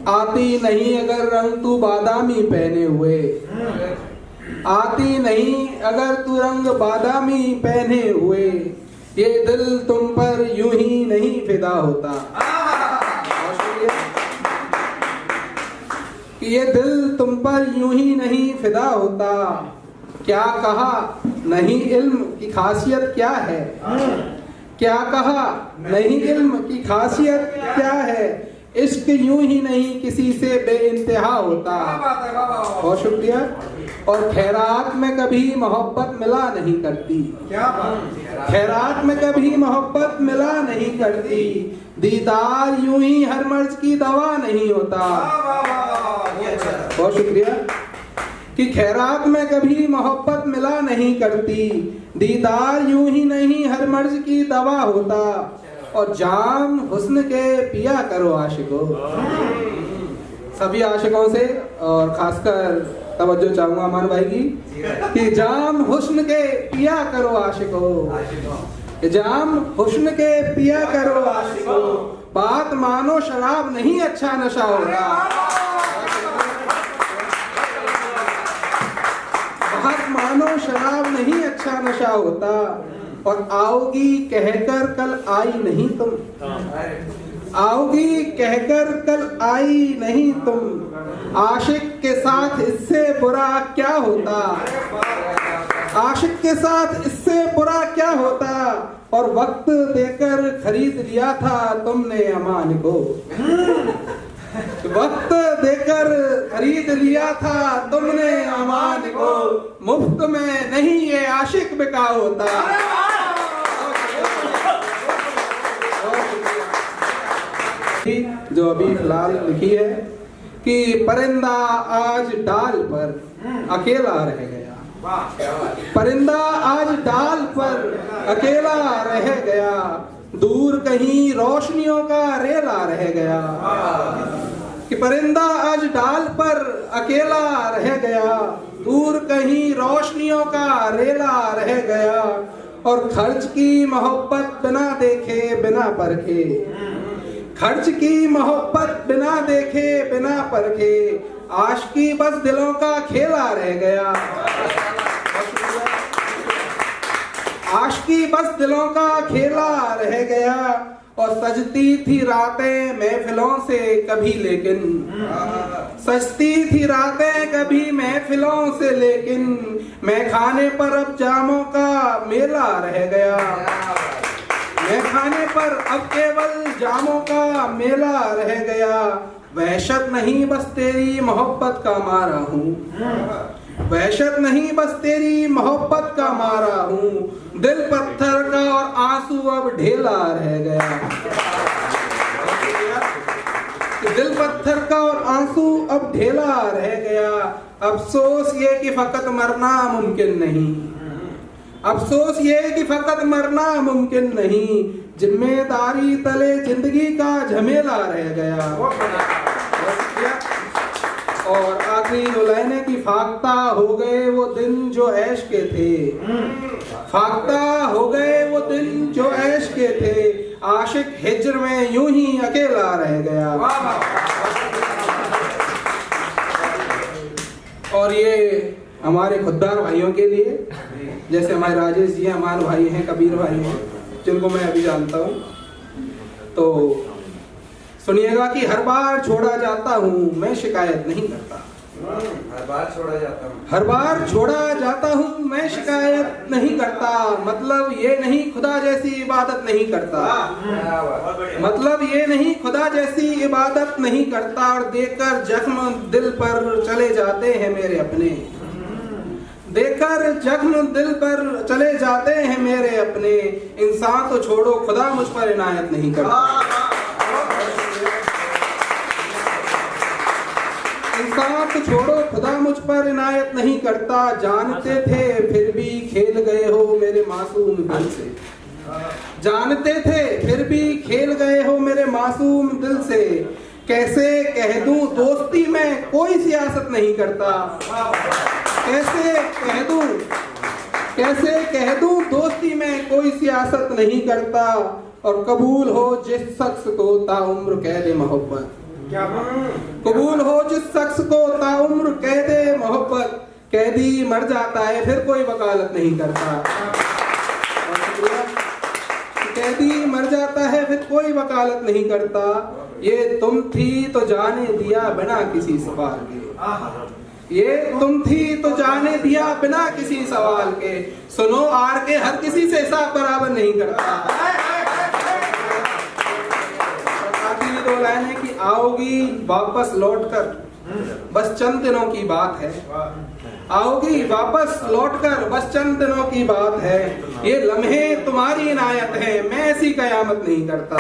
आती नहीं अगर रंग तू बादामी पहने हुए, आती नहीं अगर तू रंग बादामी पहने हुए, ये दिल तुम पर यूं ही नहीं फिदा होता। ये दिल तुम पर यूं ही नहीं फिदा होता। क्या कहा नहीं इल्म की खासियत क्या है, क्या कहा नहीं इल्म की खासियत क्या है, इश्क यूं ही नहीं किसी से बेइंतहा होता। बहुत शुक्रिया। और खैरात में कभी मोहब्बत मिला नहीं करती, खैरात में कभी मोहब्बत मिला नहीं करती, दीदार यूं ही हर मर्ज की दवा नहीं होता। बहुत शुक्रिया। कि खैरात में कभी मोहब्बत मिला नहीं करती, दीदार यूं ही नहीं हर मर्ज की दवा होता। और जाम हुस्न के पिया करो आशिकों, सभी आशिकों से और खासकर तवज्जो चाहूंगा अमान भाई की, कि जाम हुस्न के पिया करो आशिकों, जाम हुस्न के पिया करो आशिकों, बात मानो शराब नहीं अच्छा नशा होगा, बात मानो शराब नहीं अच्छा नशा होता। और आओगी कहकर कल आई नहीं तुम, आओगी कहकर कल आई नहीं तुम, आशिक के साथ इससे बुरा क्या होता, आशिक के साथ इससे बुरा क्या होता। और वक्त देकर खरीद लिया था तुमने अमान को, वक्त देकर खरीद लिया था तुमने अमान को, मुफ्त में नहीं ये आशिक बिका होता। जो अभी फिलहाल लिखी है कि परिंदा आज डाल पर अकेला रह गया, परिंदा आज डाल पर अकेला रह गया, दूर कहीं रोशनियों का रेला रह गया। कि परिंदा आज डाल पर अकेला रह गया, दूर कहीं रोशनियों का रेला रह गया। और खर्च की मोहब्बत बिना देखे बिना परखे, खर्च की मोहब्बत बिना देखे बिना परखे, आशिकी बस दिलों का खेला रह गया, आशिकी बस दिलों का खेला रह गया। और सजती थी रातें महफिलों से कभी लेकिन, सजती थी रातें कभी महफिलों से लेकिन, मैं खाने पर अब जामों का मेला रह गया, मैं खाने पर अब केवल जामों का मेला रह गया। वहशत नहीं बस तेरी मोहब्बत का मारा हूँ, वहशत नहीं बस तेरी मोहब्बत का मारा हूँ, दिल पत्थर का और आंसू अब ढेला रह गया, दिल पत्थर का और आंसू अब ढेला रह गया। अफसोस ये कि फकत मरना मुमकिन नहीं, अफसोस ये कि फकत मरना मुमकिन नहीं, जिम्मेदारी तले जिंदगी का झमेला रह गया। और आखिरी जो लाइन है कि फाख्ता हो गए वो दिन जो ऐश के थे, फाख्ता हो गए वो दिन जो ऐश के थे, आशिक हिज्र में यूं ही अकेला रह गया। और ये हमारे खुददार भाइयों के लिए, जैसे हमारे राजेश जी हैं, अमान भाई हैं, कबीर भाई हैं, जिनको मैं अभी जानता हूँ, तो सुनिएगा कि हर बार छोड़ा जाता हूँ मैं शिकायत नहीं करता, हर बार छोड़ा जाता हूँ, हर बार छोड़ा जाता हूँ मैं शिकायत नहीं करता। मतलब ये नहीं खुदा जैसी इबादत नहीं करता, मतलब ये नहीं खुदा जैसी इबादत नहीं करता। और देकर जख्म दिल पर चले जाते हैं मेरे अपने, देकर जख्म दिल पर चले जाते हैं मेरे अपने, इंसान तो छोड़ो खुदा मुझ पर इनायत नहीं करता, इंसान तो छोड़ो खुदा मुझ पर इनायत नहीं करता। जानते थे फिर भी खेल गए हो मेरे मासूम दिल से, जानते थे फिर भी खेल गए हो मेरे मासूम दिल से, कैसे कह दूं दोस्ती में कोई सियासत नहीं करता, कैसे कह दूं दोस्ती में कोई सियासत नहीं करता। और कबूल हो जिस शख्स को ताउम्र कैद मोहब्बत, कबूल हो जिस शख्स को ताउम्र कैदे मोहब्बत, कैदी मर जाता है फिर कोई वकालत नहीं करता। कैदी मर जाता है फिर कोई वकालत नहीं करता। ये तुम थी तो जाने दिया बिना किसी सवाल के, ये तुम थी तो जाने दिया बिना किसी सवाल के। सुनो आर के हर किसी से हिसाब बराबर नहीं करता। आखिरी दो लाइनें कि आओगी वापस लौटकर बस चंद दिनों की बात है, आओगी वापस लौटकर बस चंद दिनों की बात है। ये लम्हे तुम्हारी इनायत है मैं ऐसी कयामत नहीं करता,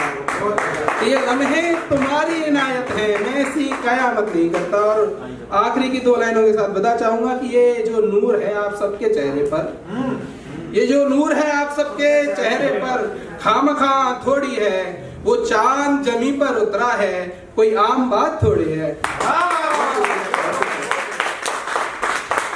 ये लम्हे तुम्हारी इनायत है मैं ऐसी कयामत नहीं करता। और आखिरी की दो लाइनों के साथ बता चाहूंगा कि ये जो नूर है आप सबके चेहरे पर, ये जो नूर है आप सबके चेहरे पर खामखा थोड़ी है, वो चांद जमी पर उतरा है कोई आम बात थोड़ी है।